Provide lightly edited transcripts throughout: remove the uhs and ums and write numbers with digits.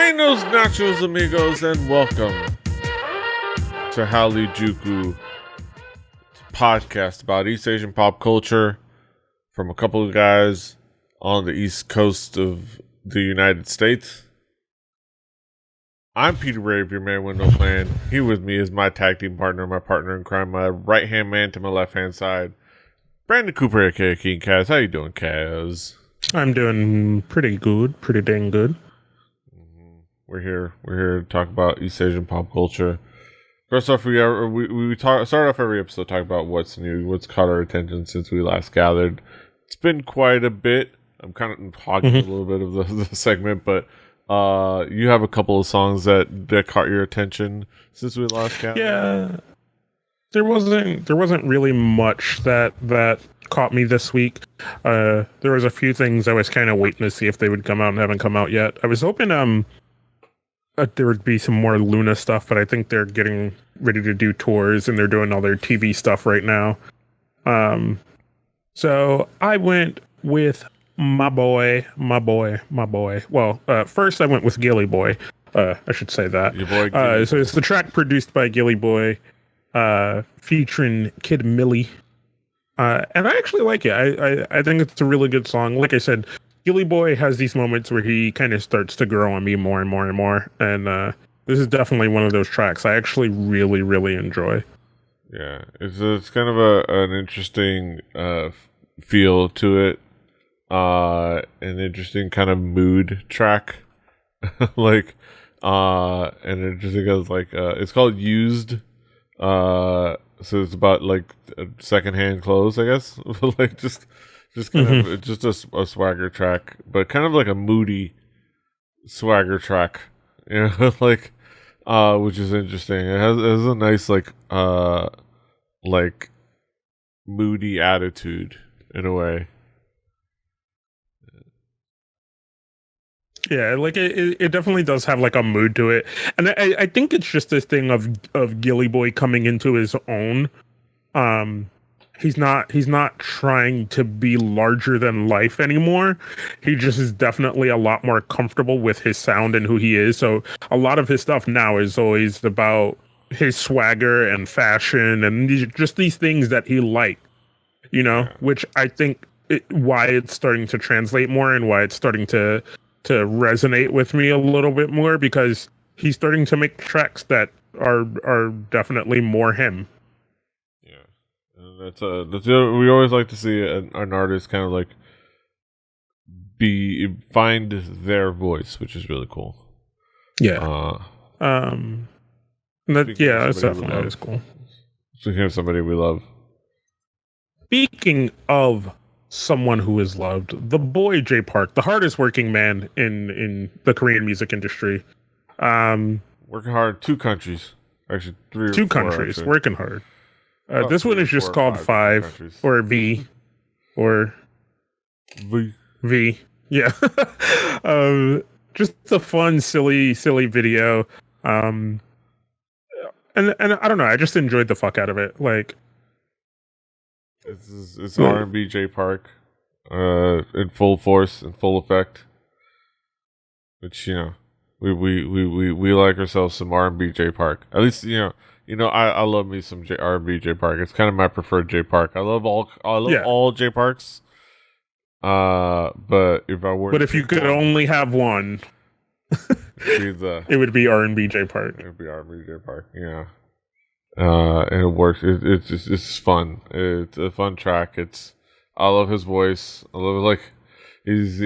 Buenos nachos, amigos, and welcome to Hallyujuku, podcast about East Asian pop culture from a couple of guys on the East Coast of the United States. I'm Peter Brave, your man with no plan. Here with me is my tag team partner, my partner in crime, my right-hand man to my left-hand side, Brandon Cooper, aka King Kaz. How you doing, Kaz? I'm doing pretty good, pretty dang good. We're here to talk about East Asian pop culture. First off, we start off every episode talking about what's new, what's caught our attention since we last gathered. It's been quite a bit. I'm kind of hogging a little bit of the segment, but you have a couple of songs that caught your attention since we last gathered. Yeah, there wasn't really much that caught me this week. There was a few things I was kind of waiting to see if they would come out and haven't come out yet. I was hoping there would be some more Luna stuff, but I think they're getting ready to do tours and they're doing all their TV stuff right now. So I went with my boy. Well, first I went with Gilly Boy. I should say that. Your boy Gilly. So it's the track produced by Gilly Boy, featuring Kid Millie. And I actually like it. I think it's a really good song. Like I said, Gilly Boy has these moments where he kind of starts to grow on me more and more and more. And this is definitely one of those tracks I actually really, really enjoy. Yeah, it's kind of an interesting feel to it. An interesting kind of mood track. And interesting as it's called Used. So it's about like secondhand clothes, I guess. Like just kind of just a swagger track, but kind of like a moody swagger track, you know, which is interesting. It has a nice like moody attitude in a way. Yeah, like it definitely does have like a mood to it, and I think it's just this thing of Gilly Boy coming into his own. He's not trying to be larger than life anymore. He just is definitely a lot more comfortable with his sound and who he is. So a lot of his stuff now is always about his swagger and fashion and just these things that he liked, you know, which I think why it's starting to translate more and why it's starting to resonate with me a little bit more, because he's starting to make tracks that are definitely more him. That's we always like to see an artist kind of like find their voice, which is really cool. Yeah. That's definitely always cool. Speaking of somebody we love. Speaking of someone who is loved, the boy J Park, the hardest working man in the Korean music industry. Working hard, 2 countries. Actually, 3 or 2 4, countries, actually. working hard. This one is just called 5 or V or V. Yeah. Just a fun, silly video. And I don't know, I just enjoyed the fuck out of it. Like, it's R&B J Park in full force, in full effect. Which, you know, we like ourselves some R&B J Park. At least, I love me some R&B J Park. It's kind of my preferred J Park. I love all J Parks. But if you could only have one, it would be R&B J Park. It would be R&B J Park. Yeah. And it works. It's fun. It's a fun track. I love his voice. I love he's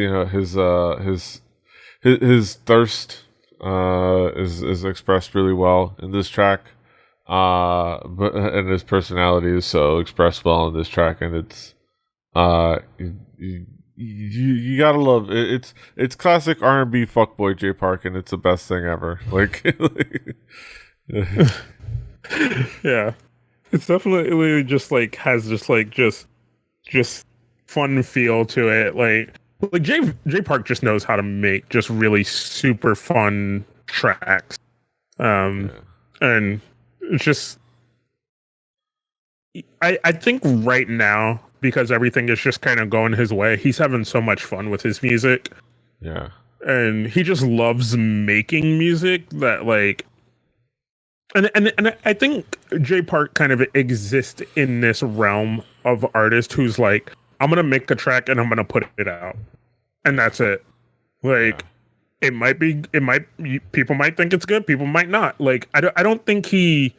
his thirst is expressed really well in this track. And his personality is so expressed well in this track, and it's you gotta love it. It's classic R&B fuckboy J Park, and it's the best thing ever. Yeah, it's definitely just has just fun feel to it. Like J Park just knows how to make just really super fun tracks. And it's just I think right now, because everything is just kind of going his way, he's having so much fun with his music. Yeah. and he just loves making music that like. And I think Jay Park kind of exists in this realm of artist who's like, I'm gonna make a track and I'm gonna put it out, and that's it. Like, people might think it's good, people might not. Like, I don't think he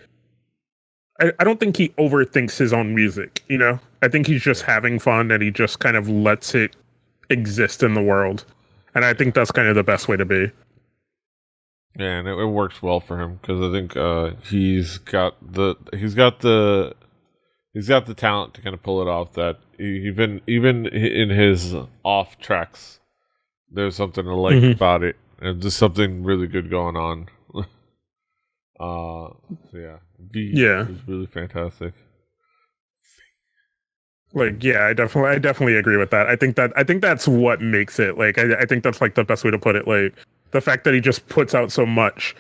overthinks his own music. You know, I think he's just having fun and he just kind of lets it exist in the world, and I think that's kind of the best way to be. Yeah, and it works well for him because I think he's got the talent to kind of pull it off. That even in his off tracks, there's something to like about it, and just something really good going on. So yeah, is really fantastic. Like, yeah, I definitely agree with that. I think that's what makes it. Like, I think that's like the best way to put it. Like, the fact that he just puts out so much,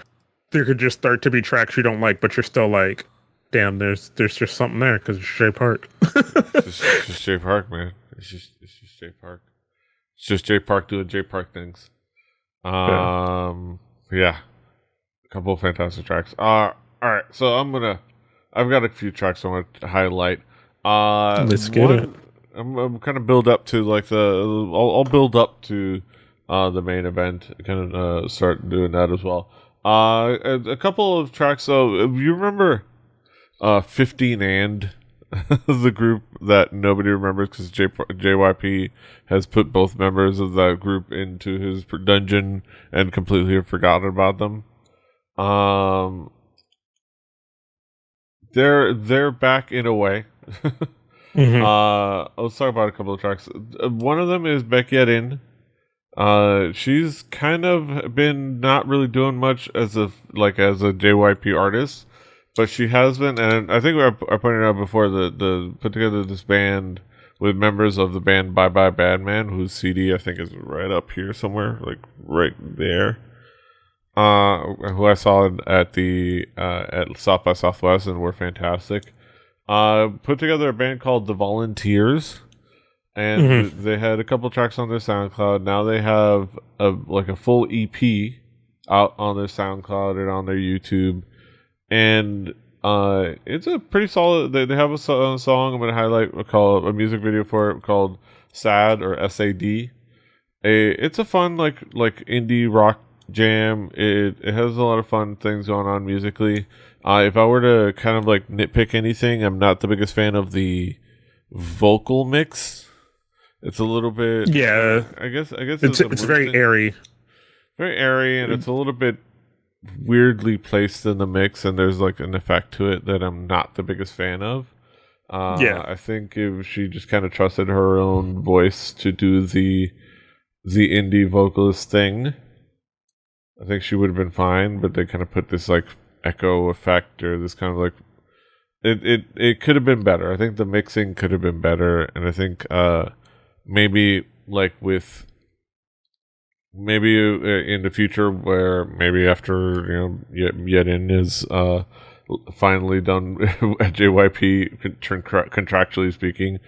there could just start to be tracks you don't like, but you're still like, damn, there's just something there because it's Jay Park. It's just Jay Park, man. It's just Jay Park. It's just Jay Park doing Jay Park things. Yeah, a couple of fantastic tracks. All right, so I've got a few tracks I want to highlight. Let's get it. I'm kind of build up to like I'll build up to the main event. Kind of start doing that as well. A couple of tracks. So you remember 15 and the group that nobody remembers because JYP has put both members of that group into his dungeon and completely forgotten about them. They're back in a way. Let's talk about a couple of tracks. One of them is Becca Dean. She's kind of been not really doing much as a JYP artist, but she has been, and I think I pointed out before the put together this band with members of the band Bye Bye Badman, whose CD I think is right up here somewhere, like right there. Who I saw at South by Southwest and were fantastic. Put together a band called The Volunteers, and they had a couple tracks on their SoundCloud. Now they have a full EP out on their SoundCloud and on their YouTube, and it's a pretty solid. They have a song I'm going to highlight. We'll call a music video for it called "Sad" or SAD. It's a fun like indie rock jam. It has a lot of fun things going on musically. If I were to kind of like nitpick anything, I'm not the biggest fan of the vocal mix. It's a little bit, I guess it's very airy, and it's a little bit weirdly placed in the mix, and there's like an effect to it that I'm not the biggest fan of. I think if she just kind of trusted her own voice to do the indie vocalist thing, I think she would have been fine. But they kind of put this like echo effect or this kind of like it could have been better. I think the mixing could have been better, and I think maybe like with in the future where maybe after Yerin is finally done at JYP contractually speaking,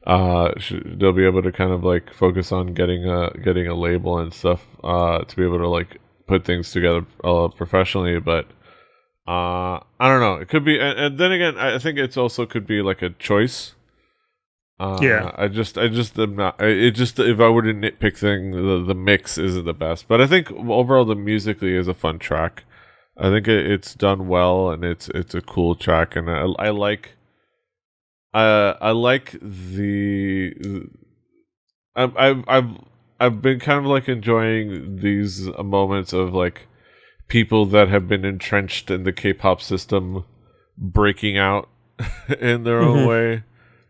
they'll be able to kind of like focus on getting a label and stuff to be able to like put things together professionally. But I don't know. It could be, and then again, I think it's also could be like a choice. I just am not. It just if I were to nitpick thing, the mix isn't the best. But I think overall the musically is a fun track. I think it's done well, and it's a cool track, and I like the. I've been kind of like enjoying these moments of like people that have been entrenched in the K-pop system breaking out in their own way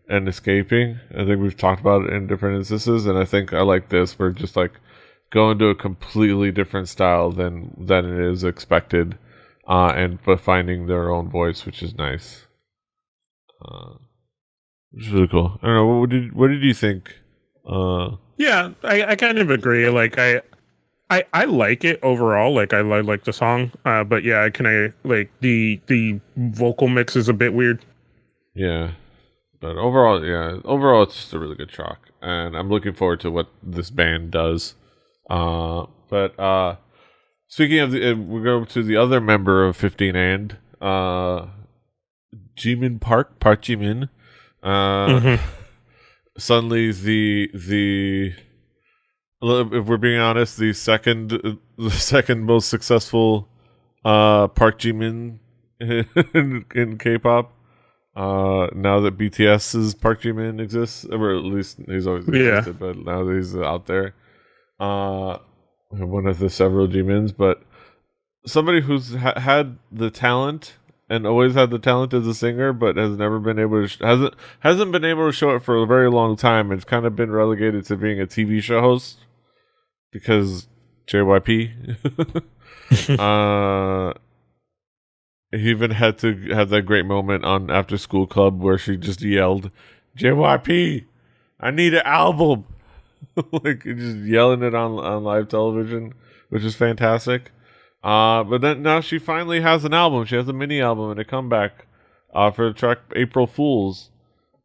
and escaping. I think we've talked about it in different instances, and I think I like this. We're just like going to a completely different style than it is expected, but finding their own voice, which is nice. Which is really cool. I don't know. What did you think? Yeah, I kind of agree. Like I like it overall. Like I like the song. But yeah, like the vocal mix is a bit weird. Yeah. But overall it's just a really good track. And I'm looking forward to what this band does. But speaking of we go to the other member of 15 and Jimin Park Jimin. Suddenly the if we're being honest, the second most successful Park Jimin in K-pop. Now that BTS's Park Jimin exists, or at least he's always existed, but now that he's out there, one of the several Jimins, but somebody who's had the talent and always had the talent as a singer, but has never been able to hasn't been able to show it for a very long time. It's kind of been relegated to being a TV show host because JYP. He even had to have that great moment on After School Club where she just yelled, "JYP, I need an album!" Like just yelling it on live television, which is fantastic. But then now she finally has an album. She has a mini album and a comeback for the track April Fools.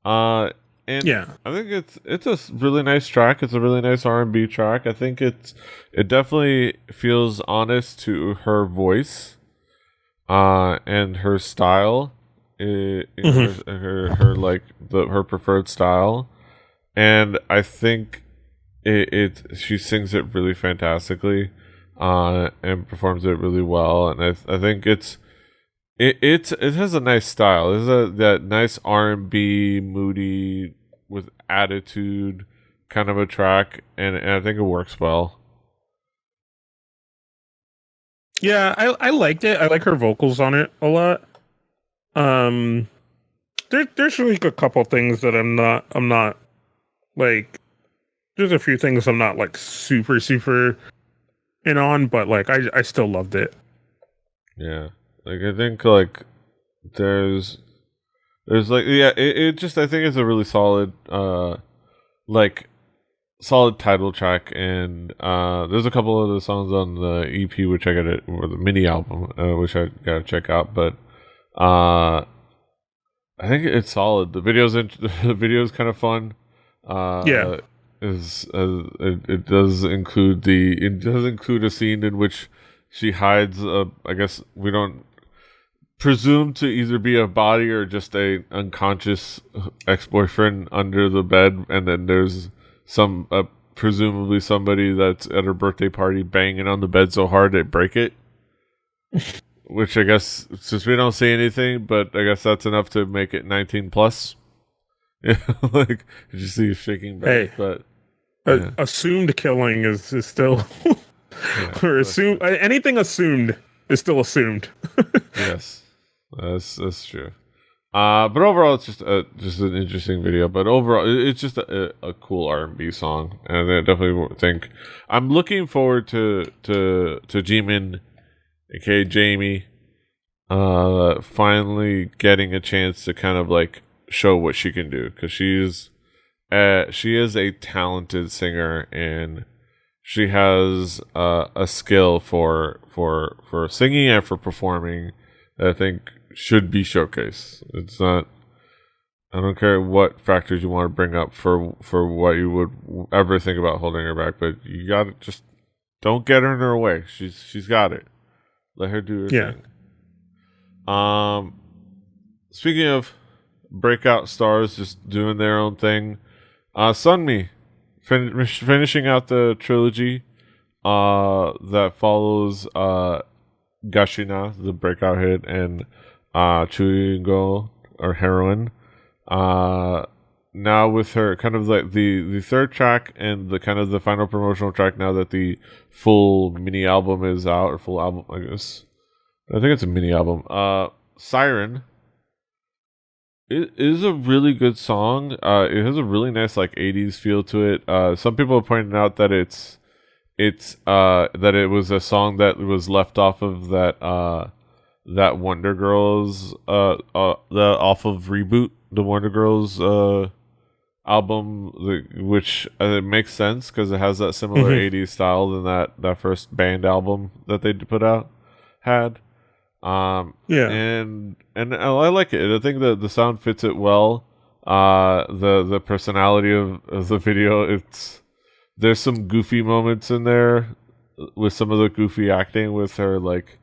And I think it's a really nice track. It's a really nice R&B track. I think it definitely feels honest to her voice. And her style, her preferred style, and I think she sings it really fantastically, and performs it really well, and I think it has a nice style. It has that nice R&B, moody with attitude kind of a track, and I think it works well. Yeah, I liked it. I like her vocals on it a lot. There's like a couple things that I'm not like. There's a few things I'm not like super in on, but like I still loved it. Yeah, like I think like there's like it just I think it's a really solid solid title track, and there's a couple of the songs on the EP which I gotta, or the mini album, which I gotta check out, but I think it's solid. The video's kind of fun. It does include a scene in which she hides I guess we don't presume to either be a body or just a unconscious ex-boyfriend under the bed, and then there's presumably somebody that's at her birthday party banging on the bed so hard they break it. Which I guess, since we don't see anything, but I guess that's enough to make it 19 plus. Yeah, like you just see shaking back. Hey, but assumed killing is still or assumed anything assumed is still assumed. Yes, that's true. But overall, it's just an interesting video. But overall, it's just a cool R&B song, and I definitely think I'm looking forward to Jimin, aka Jaemin, finally getting a chance to kind of like show what she can do, because she is a talented singer, and she has a skill for singing and for performing that I think should be showcased. It's not, I don't care what factors you want to bring up for what you would ever think about holding her back, but you gotta just don't get her in her way. She's got it. Let her do her thing. Speaking of breakout stars just doing their own thing, Sunmi finishing out the trilogy that follows Gashina, the breakout hit, and Chuingo, or Heroine. Now with her kind of like the third track and the kind of the final promotional track, now that the full mini album is out, or full album, I guess. I think it's a mini album. Siren. It is a really good song. It has a really nice like 80s feel to it. Some people have pointed out that it's that it was a song that was left off of that Wonder Girls off of Reboot, the Wonder Girls album, which it makes sense because it has that similar 80s style than that first band album that they put out had. And I like it. I think the sound fits it well. The personality of the video, there's some goofy moments in there with some of the goofy acting with her, like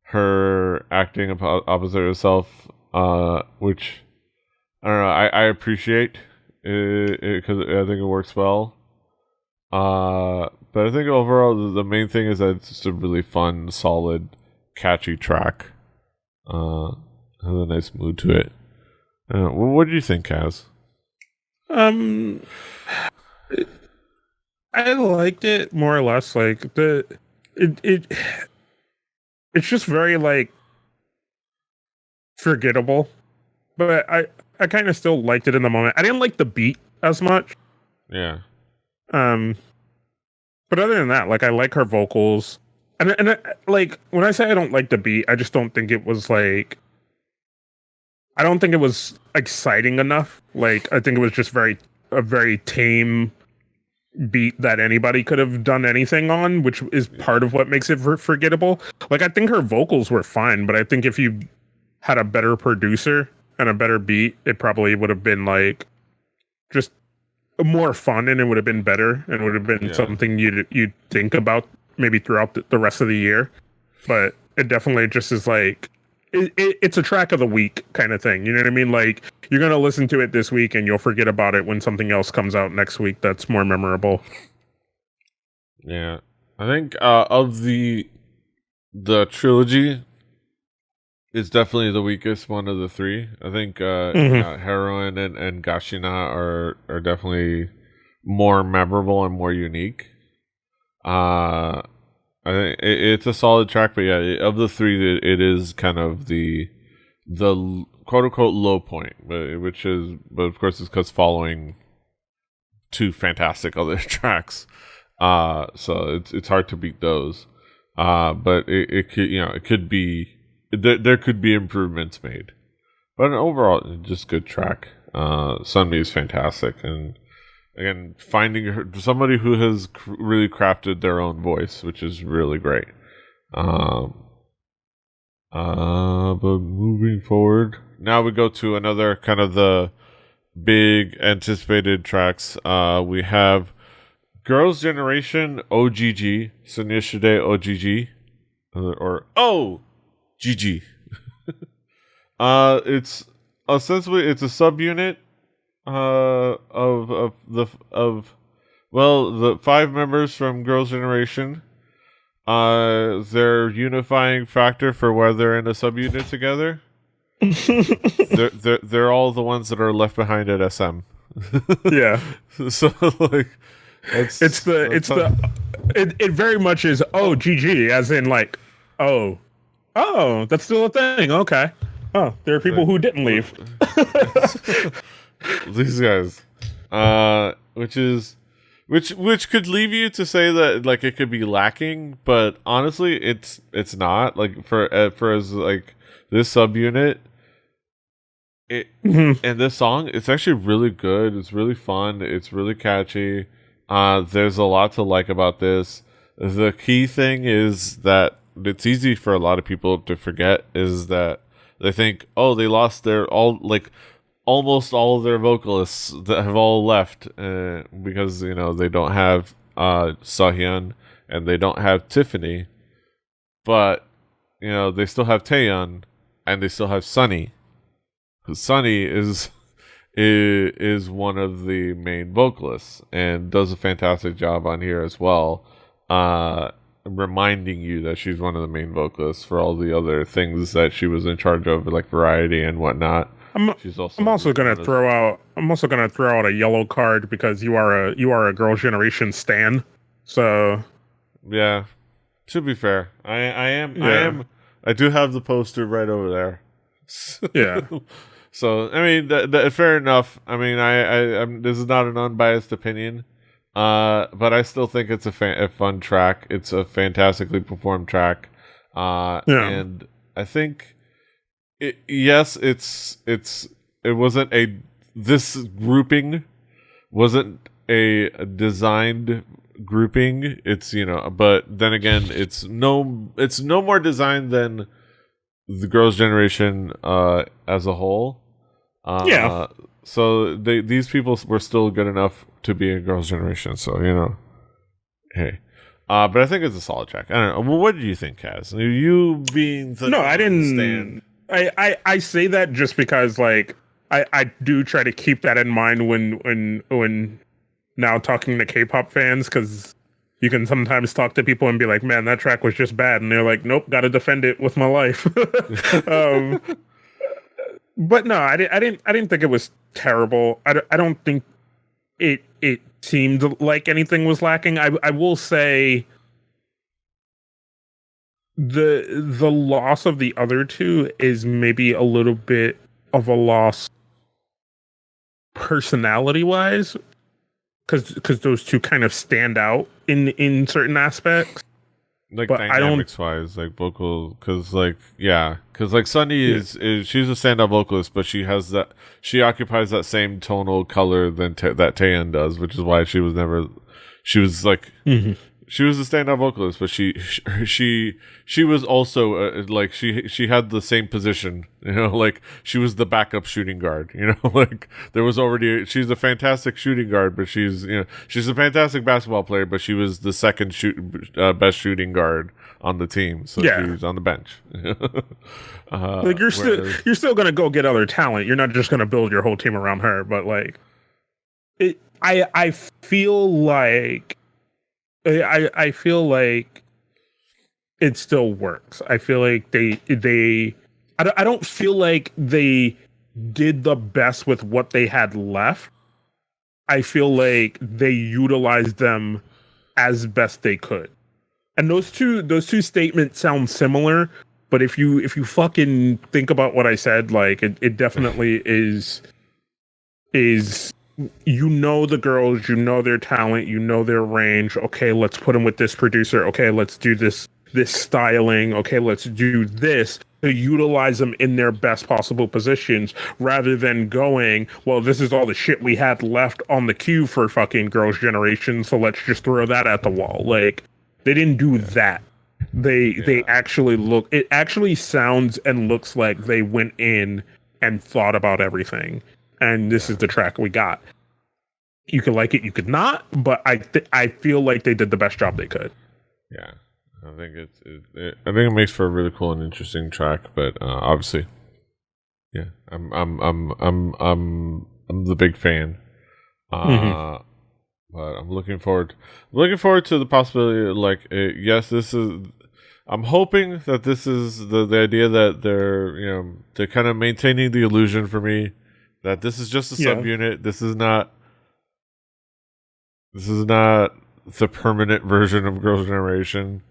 her acting opposite herself, which I don't know. I appreciate it because I think it works well. But I think overall the main thing is that it's just a really fun, solid, catchy track. Has a nice mood to it. What do you think, Kaz? I liked it more or less. Like it's just very like forgettable, but I kind of still liked it in the moment. I didn't like the beat as much. Yeah. But other than that, like I like her vocals, and like when I say I don't like the beat, I just don't think it was like. I don't think it was exciting enough. Like I think it was just a very tame beat that anybody could have done anything on, which is part of what makes it forgettable. Like I think her vocals were fine, but I think if you had a better producer and a better beat, it probably would have been like just more fun, and it would have been better, and it would have been something you'd think about maybe throughout the rest of the year. But it definitely just is like it's a track of the week kind of thing. You know what I mean? Like you're gonna listen to it this week, and you'll forget about it when something else comes out next week that's more memorable. Yeah, I think of the trilogy, it's definitely the weakest one of the three. I think Heroine and Gashina are definitely more memorable and more unique. I think it's a solid track, but yeah, of the three, it is kind of the quote unquote low point, but of course it's because following two fantastic other tracks, so it's hard to beat those. But it could it could be there could be improvements made, but overall, just good track. Sunmi is fantastic, and again, finding somebody who has really crafted their own voice, which is really great. But moving forward, now we go to another kind of the big anticipated tracks. We have Girls' Generation OGG, 소녀시대-Oh Gigi, or Gigi. It's ostensibly it's a subunit of the 5 members from Girls' Generation. Their unifying factor for why they're in a subunit together. they're all the ones that are left behind at SM. Yeah. So like it very much is GG, as in like that's still a thing. Okay. Oh, there are people who didn't leave. These guys, which could leave you to say that like it could be lacking, but honestly, it's not. Like for as like this subunit, and this song, it's actually really good. It's really fun. It's really catchy. There's a lot to like about this. The key thing is that it's easy for a lot of people to forget is that they think, they lost almost all of their vocalists that have all left because they don't have Seohyun and they don't have Tiffany, but they still have Taeyeon and they still have Sunny. Sunny is one of the main vocalists and does a fantastic job on here as well, reminding you that she's one of the main vocalists for all the other things that she was in charge of, like variety and whatnot. I'm also gonna throw out a yellow card because you are a Girls' Generation stan. So yeah, to be fair, I do have the poster right over there. Yeah. So I mean, fair enough. I mean, this is not an unbiased opinion, but I still think it's a fun track. It's a fantastically performed track, and I think. This grouping wasn't a designed grouping. It's but then again, it's no more designed than the Girls' Generation as a whole. So these people were still good enough to be in Girls' Generation. So hey, But I think it's a solid track. I don't know. Well, what did you think, Kaz? You being no, I didn't. I say that just because like I do try to keep that in mind when now talking to K-pop fans, because you can sometimes talk to people and be like, man, that track was just bad, and they're like, nope, gotta defend it with my life. But no, I didn't think it was terrible. I don't think it seemed like anything was lacking. I will say the loss of the other two is maybe a little bit of a loss personality wise, because those two kind of stand out in certain aspects. Like but dynamics wise, like vocal, because like Sunny is she's a standout vocalist, but she occupies that same tonal color that Taeyeon does, which is why she was like she was a standout vocalist, but she was also like she had the same position, like she was the backup shooting guard, like there was already she's a fantastic shooting guard, but she's a fantastic basketball player, but she was the second best shooting guard on the team, so she was on the bench. Like you're still gonna go get other talent. You're not just gonna build your whole team around her, but like I feel like. I feel like it still works. I feel like I don't feel like they did the best with what they had left. I feel like they utilized them as best they could. And those two statements sound similar, but if you fucking think about what I said, like it definitely is the girls, their talent, their range. Okay, let's put them with this producer. Okay, let's do this styling. Okay, let's do this to utilize them in their best possible positions, rather than going, well, this is all the shit we had left on the queue for fucking Girls' Generation, so let's just throw that at the wall. Like, they didn't do that. They actually it actually sounds and looks like they went in and thought about everything. And this is the track we got. You could like it, you could not, but I feel like they did the best job they could. Yeah, I think I think it makes for a really cool and interesting track. But obviously, yeah, I'm the big fan. But I'm looking forward to the possibility of, like, yes, this is. I'm hoping that this is the idea that they're kind of maintaining the illusion for me that this is just a subunit. This is not the permanent version of Girls' Generation,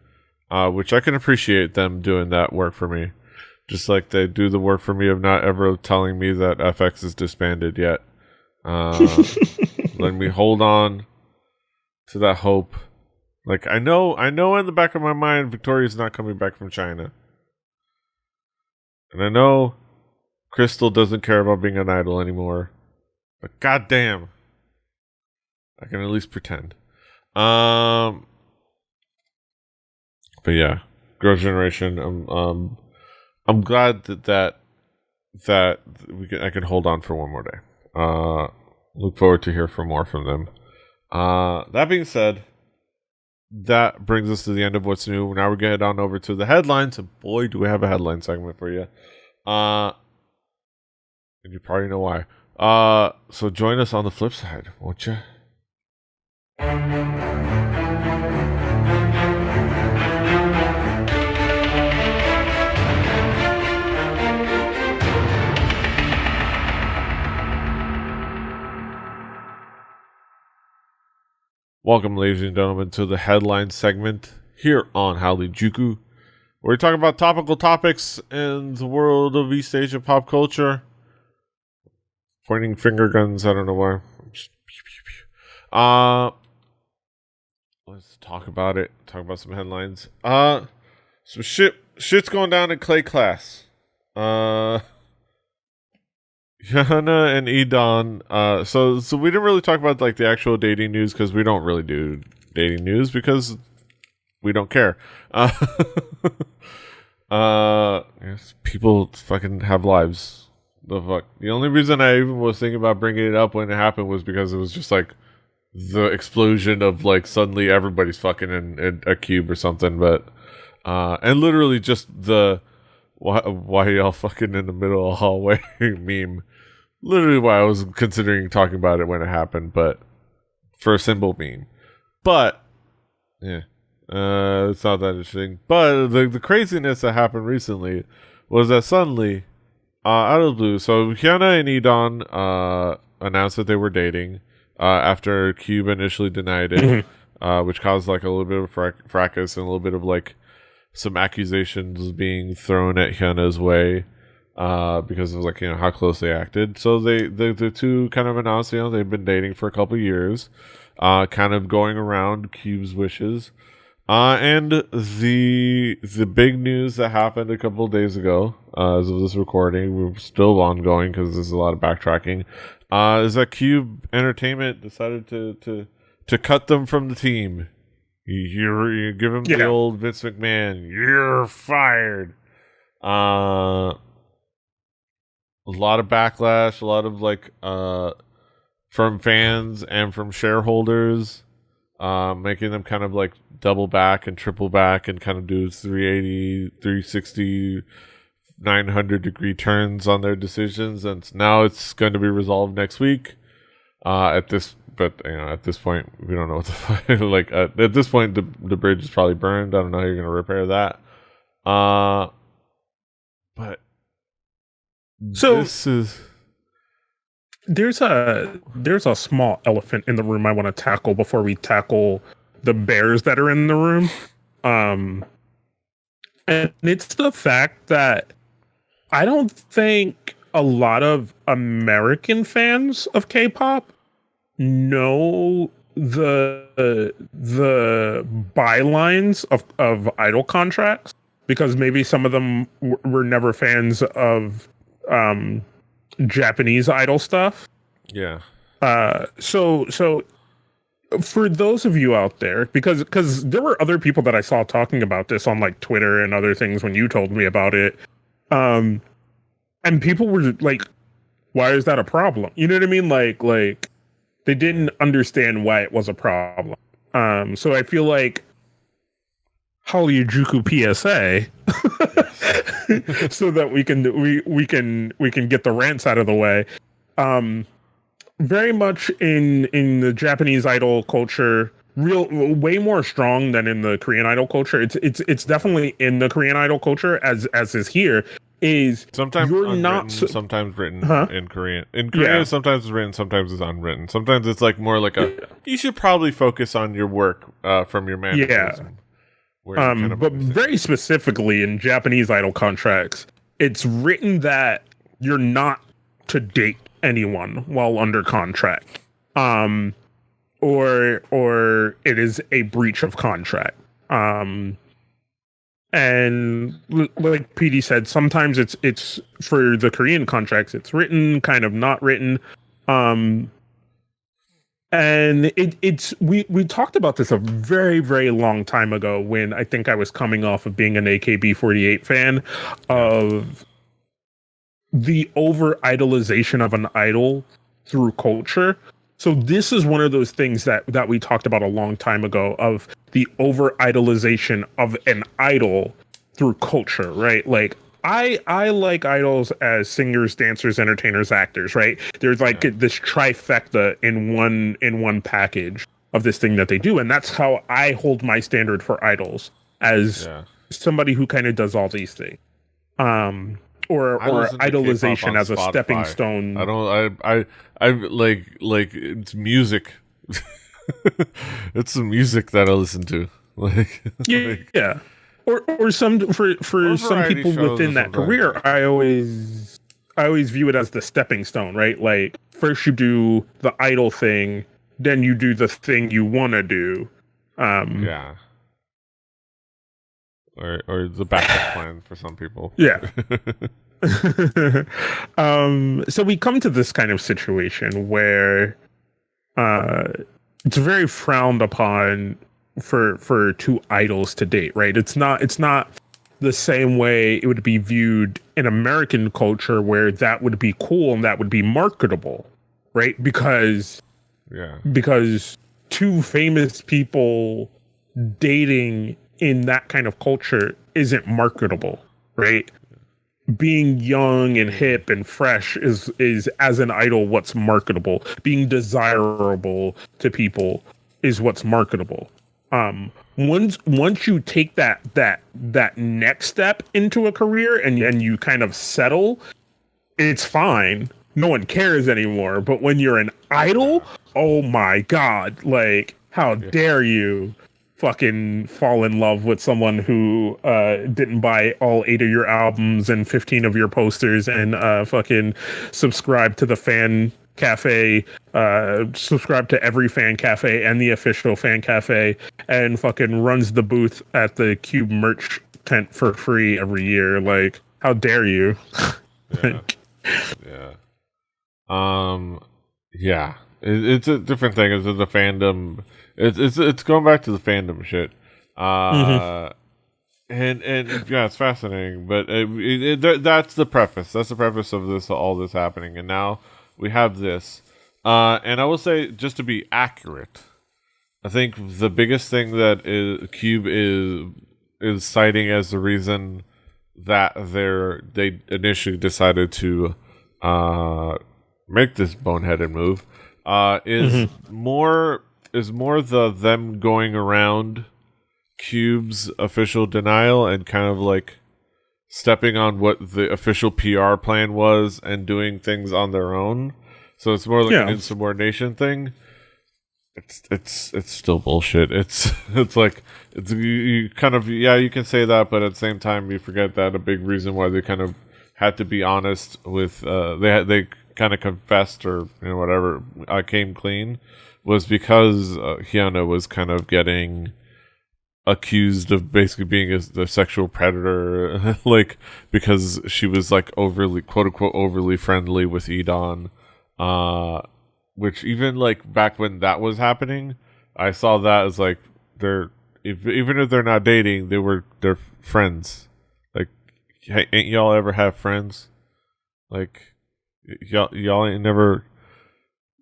which I can appreciate them doing that work for me. Just like they do the work for me of not ever telling me that FX is disbanded yet. Let me hold on to that hope. Like, I know in the back of my mind Victoria's not coming back from China. And I know Crystal doesn't care about being an idol anymore. But goddamn, I can at least pretend. But yeah, Girls' Generation. I'm glad that I can hold on for one more day. Look forward to hear more from them. That being said, that brings us to the end of what's new. Now we're getting on over to the headlines. And boy, do we have a headline segment for you. And you probably know why. So join us on the flip side, won't you? Welcome, ladies and gentlemen, to the headline segment here on Hallyujuku, where we talk about topical topics in the world of East Asian pop culture. Pointing finger guns, I don't know why. Let's talk about it. Talk about some headlines. Some shit's going down in Clay class. HyunA and E'Dawn. So we didn't really talk about like the actual dating news because we don't really do dating news because we don't care. Yes, people fucking have lives. The fuck. The only reason I even was thinking about bringing it up when it happened was because it was just like, the explosion of like suddenly everybody's fucking in a cube or something, but and literally just the why y'all fucking in the middle of the hallway meme. Literally why I was considering talking about it when it happened, but for a simple meme. But yeah, it's not that interesting. But the craziness that happened recently was that suddenly, out of the blue, so HyunA and E'Dawn announced that they were dating after Cube initially denied it, which caused like a little bit of fracas and a little bit of like some accusations being thrown at HyunA's way because of like how close they acted. So the two kind of announced they've been dating for a couple years, kind of going around Cube's wishes. And the big news that happened a couple of days ago, as of this recording, we're still ongoing because there's a lot of backtracking, is that Cube Entertainment decided to cut them from the team. You give him the old Vince McMahon, you're fired. A lot of backlash, a lot of like from fans and from shareholders, making them kind of like double back and triple back and kind of do 380, 360, 900-degree turns on their decisions. And now it's going to be resolved next week. At this point, we don't know what the fuck. Like at this point, the bridge is probably burned. I don't know how you're going to repair that. But so this is. There's a small elephant in the room I want to tackle before we tackle the bears that are in the room. And it's the fact that I don't think a lot of American fans of K-pop know the bylines of idol contracts, because maybe some of them were never fans of Japanese idol stuff. Yeah. So for those of you out there, because there were other people that I saw talking about this on like Twitter and other things when you told me about it, and people were like, why is that a problem? You know what I mean? Like they didn't understand why it was a problem. So I feel like Hallyujuku PSA so that we can get the rants out of the way. Very much in the Japanese idol culture, way more strong than in the Korean idol culture. It's definitely in the Korean idol culture as is here. Is sometimes you're not sometimes written in Korean. In Korea, sometimes it's written, sometimes it's unwritten. Sometimes it's like more like you should probably focus on your work from your mannerism. But very specifically in Japanese idol contracts, it's written that you're not to date anyone while under contract, or it is a breach of contract. And like PD said, sometimes it's for the Korean contracts, it's written, kind of not written. And we talked about this a very, very long time ago when I think I was coming off of being an AKB48 fan of the over idolization of an idol through culture. So this is one of those things that we talked about a long time ago of the over idolization of an idol through culture, right? Like I like idols as singers, dancers, entertainers, actors, right? There's like this trifecta in one package of this thing that they do. And that's how I hold my standard for idols, as somebody who kind of does all these things. Or idolization as a stepping stone. I like it's music. It's the music that I listen to. Yeah. Or some for some people within that career, I always view it as the stepping stone, right? Like first you do the idol thing, then you do the thing you want to do. Or the backup plan for some people. Yeah. So we come to this kind of situation where it's very frowned upon for two idols to date, right? It's not the same way it would be viewed in American culture, where that would be cool and that would be marketable, right? Because Yeah. Because two famous people dating in that kind of culture isn't marketable, right? Being young and hip and fresh is as an idol what's marketable. Being desirable to people is what's marketable. Once you take that next step into a career and you kind of settle, it's fine. No one cares anymore. But when you're an idol, oh my god, like how dare you fucking fall in love with someone who didn't buy all 8 of your albums and 15 of your posters and fucking subscribe to the fan cafe, subscribe to every fan cafe and the official fan cafe, and fucking runs the booth at the Cube merch tent for free every year. Like, how dare you? Yeah. Yeah. It's a different thing. It's the fandom. It's going back to the fandom shit. And yeah, it's fascinating. But that's the preface. That's the preface of this, all this happening. And now we have this. And I will say, just to be accurate, I think the biggest thing that Cube is citing as the reason that they initially decided to make this boneheaded move is more them going around Cube's official denial and kind of like stepping on what the official PR plan was and doing things on their own. So it's more like an insubordination thing. It's still bullshit. It's like you kind of, you can say that, but at the same time you forget that a big reason why they kind of had to be honest with they kind of confessed or whatever, came clean, was because HyunA was kind of getting accused of basically being the sexual predator, like because she was like overly, quote unquote, overly friendly with E'Dawn, which even like back when that was happening, I saw that as like even if they're not dating, they're friends. Like, hey, ain't y'all ever have friends? Like, y'all ain't never.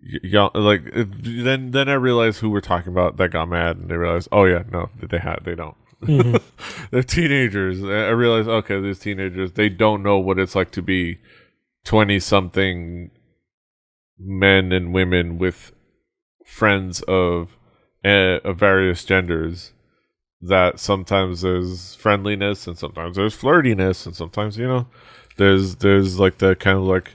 Y'all like then I realized who we're talking about that got mad, and they realized, oh yeah, no, they don't. They're teenagers. I realized, okay, these teenagers, they don't know what it's like to be 20-something men and women with friends of various genders. That sometimes there's friendliness, and sometimes there's flirtiness, and sometimes there's like the kind of like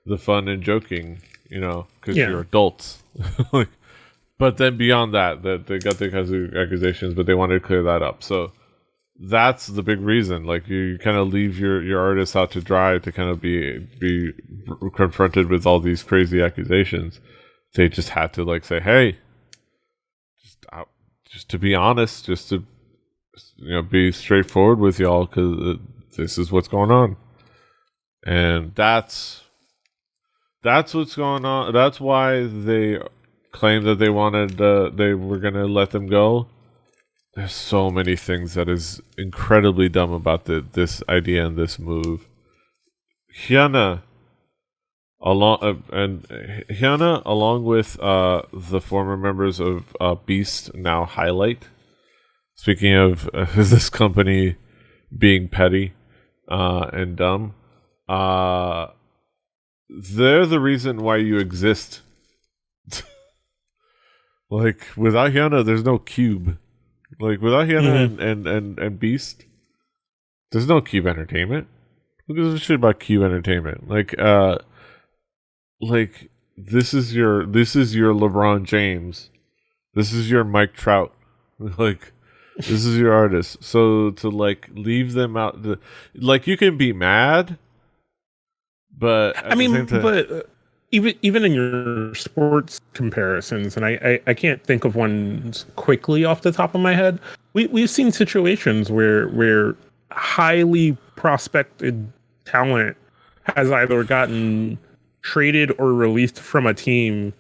the fun and joking, because you're adults. Like, but then beyond that they got the kinds of accusations, but they wanted to clear that up. So that's the big reason. Like, you kind of leave your artists out to dry to kind of be confronted with all these crazy accusations. They just had to like say, hey, just to be honest, just to be straightforward with y'all, because this is what's going on, and that's what's going on. That's why they claim that they were gonna let them go. There's so many things that is incredibly dumb about this idea and this move. HyunA, along with the former members of Beast, now Highlight. Speaking of this company being petty and dumb, they're the reason why you exist. Like, without HyunA, there's no Cube. Like, without HyunA and Beast, there's no Cube Entertainment. Who gives a shit about Cube Entertainment? Like this is your LeBron James. This is your Mike Trout. Like, this is your artist. So to like leave them out, like, you can be mad, but at the same time, but even in your sports comparisons, and I can't think of one quickly off the top of my head. We've seen situations where highly prospected talent has either gotten traded or released from a team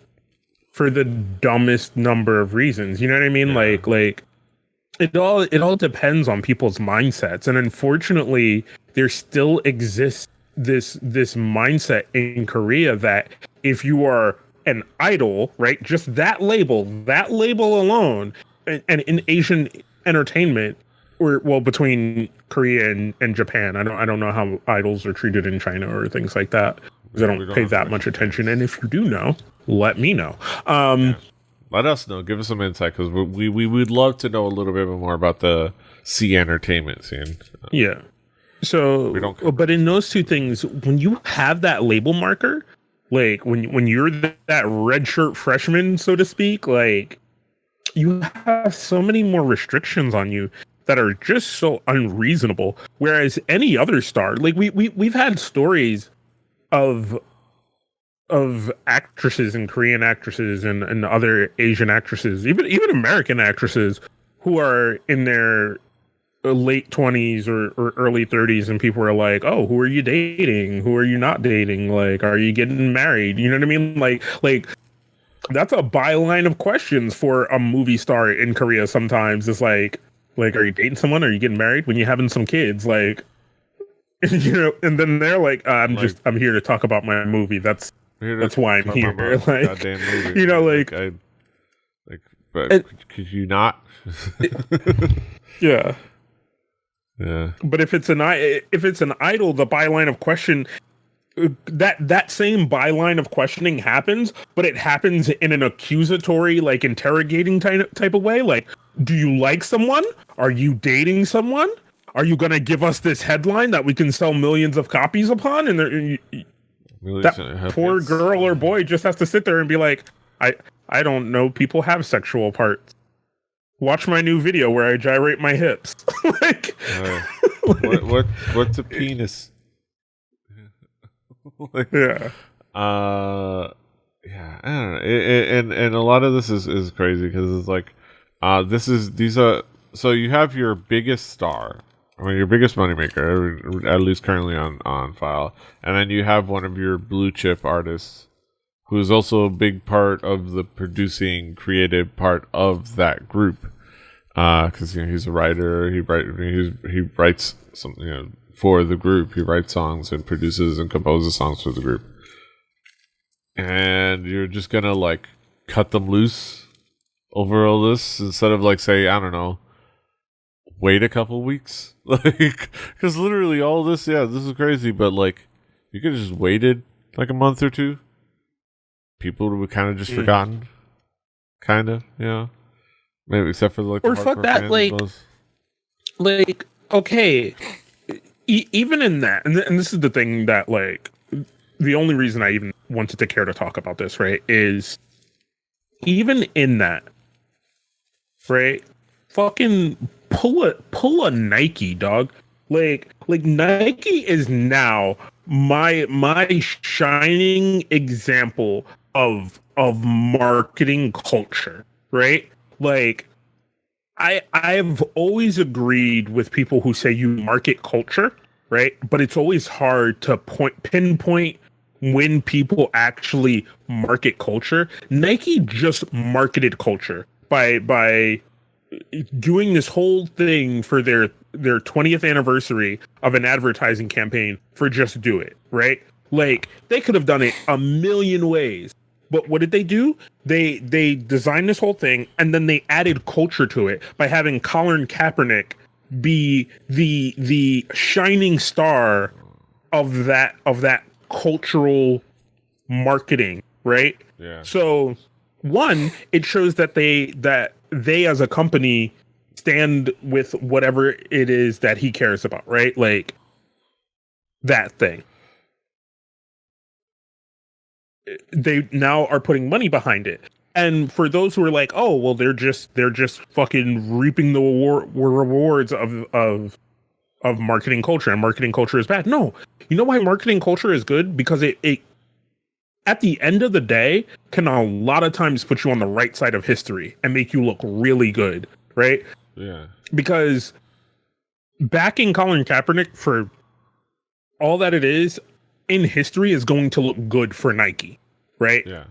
for the dumbest number of reasons. You know what I mean? Yeah. Like it all depends on people's mindsets, and unfortunately, there still exists this mindset in Korea that if you are an idol, right? Just that label alone, and in Asian entertainment, or well, between Korea and Japan, I don't know how idols are treated in China or things like that, because I don't pay that much attention. And if you do know, let me know. Let us know. Give us some insight, because we would love to know a little bit more about the C entertainment scene. Yeah. So, but in those two things, when you have that label marker, like when you're that red shirt freshman, so to speak, like you have so many more restrictions on you that are just so unreasonable. Whereas any other star, like we've had stories of actresses and Korean actresses and other Asian actresses, even American actresses who are in their late 20s or early 30s, and people are like, oh, who are you dating? Who are you not dating? Like, are you getting married? You know what I mean? Like that's a byline of questions for a movie star in Korea sometimes. It's like, are you dating someone? Are you getting married? When you're having some kids, like, you know, and then they're like, I'm here to talk about my movie. That's why I'm here. Like, goddamn movie. You know, but could you not? Yeah. Yeah. But if it's an idol, the byline of question, that same byline of questioning happens, but it happens in an accusatory, like interrogating type of way. Like, do you like someone? Are you dating someone? Are you gonna give us this headline that we can sell millions of copies upon? And that poor girl or boy just has to sit there and be like, I don't know. People have sexual parts. Watch my new video where I gyrate my hips. Like, what's a penis? Like, yeah. Yeah, I don't know. And a lot of this is crazy, because it's like, so you have your biggest star, I mean, your biggest moneymaker, at least currently on file, and then you have one of your blue chip artists who is also a big part of the producing creative part of that group, because he's a writer. He writes something for the group. He writes songs and produces and composes songs for the group. And you're just gonna like cut them loose over all this instead of like, say, I don't know, wait a couple weeks, like, because literally all this, this is crazy, but like you could have just waited like a month or two. People would have kind of just forgotten, kind of, maybe except for like, or fuck that, like okay, even in that, and this is the thing that, like, the only reason I even wanted to care to talk about this, right, is even in that, right, fucking pull a Nike, dog. Like Nike is now my shining example of marketing culture, right? Like, I've always agreed with people who say you market culture, right? But it's always hard to pinpoint when people actually market culture. Nike just marketed culture by doing this whole thing for their 20th anniversary of an advertising campaign for Just Do It, right? Like, they could have done it a million ways. But what did they do? They designed this whole thing, and then they added culture to it by having Colin Kaepernick be the shining star of that cultural marketing, right? Yeah. So, one, it shows that they as a company stand with whatever it is that he cares about, right? Like, that thing. They now are putting money behind it. And for those who are like, oh, well, they're just fucking reaping the rewards of marketing culture, and marketing culture is bad. No. You know why marketing culture is good? Because it at the end of the day can a lot of times put you on the right side of history and make you look really good, right? Yeah. Because backing Colin Kaepernick for all that it is in history is going to look good for Nike, right? Yeah.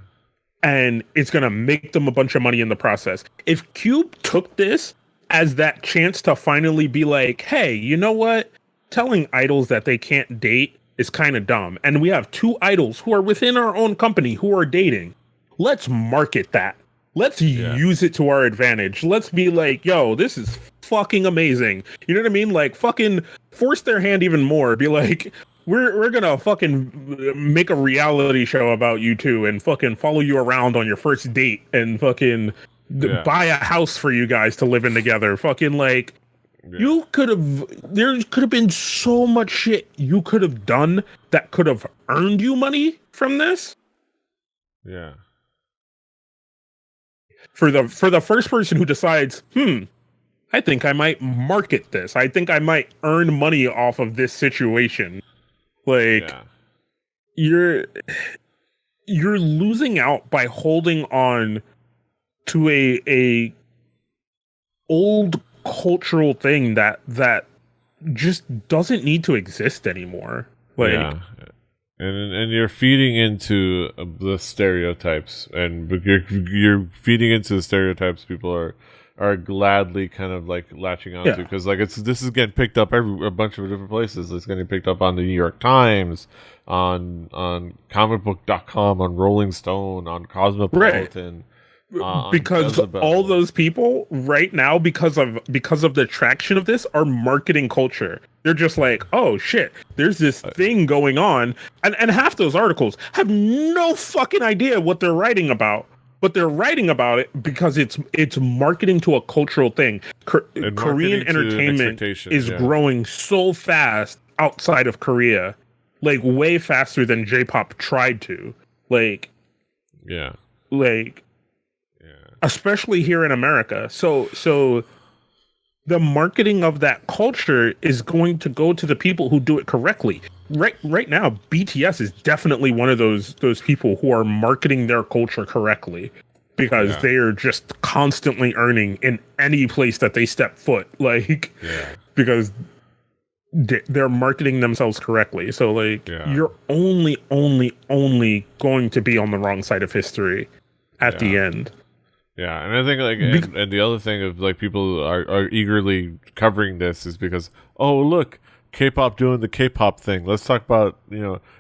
And it's going to make them a bunch of money in the process. If Cube took this as that chance to finally be like, hey, you know what? Telling idols that they can't date is kind of dumb. And we have two idols who are within our own company who are dating, let's market that. Let's use it to our advantage. Let's be like, yo, this is fucking amazing. You know what I mean? Like, fucking force their hand even more. Be like, we're gonna fucking make a reality show about you two and fucking follow you around on your first date and fucking buy a house for you guys to live in together. Fucking like, you could have, there could have been so much shit you could have done that could have earned you money from this. Yeah. For the first person who decides, I think I might market this. I think I might earn money off of this situation. Like, you're losing out by holding on to a old cultural thing that just doesn't need to exist anymore. Like, and you're feeding into the stereotypes, and you're feeding into the stereotypes people are gladly kind of like latching onto, because like this is getting picked up a bunch of different places. It's getting picked up on the New York Times, on comicbook.com, on Rolling Stone, on Cosmopolitan. Because Jezebel. All those people right now, because of the traction of this, are marketing culture. They're just like, oh shit, there's this thing going on, and half those articles have no fucking idea what they're writing about, but they're writing about it because it's marketing to a cultural thing. Korean entertainment is growing so fast outside of Korea, like way faster than J-pop tried to. Like, especially here in America. So the marketing of that culture is going to go to the people who do it correctly. Right now, BTS is definitely one of those people who are marketing their culture correctly, because they are just constantly earning in any place that they step foot. Like, because they're marketing themselves correctly. So like, you're only going to be on the wrong side of history at the end. Yeah, and I think like, and the other thing of like people are eagerly covering this is because, oh look, K-pop doing the K-pop thing. Let's talk about,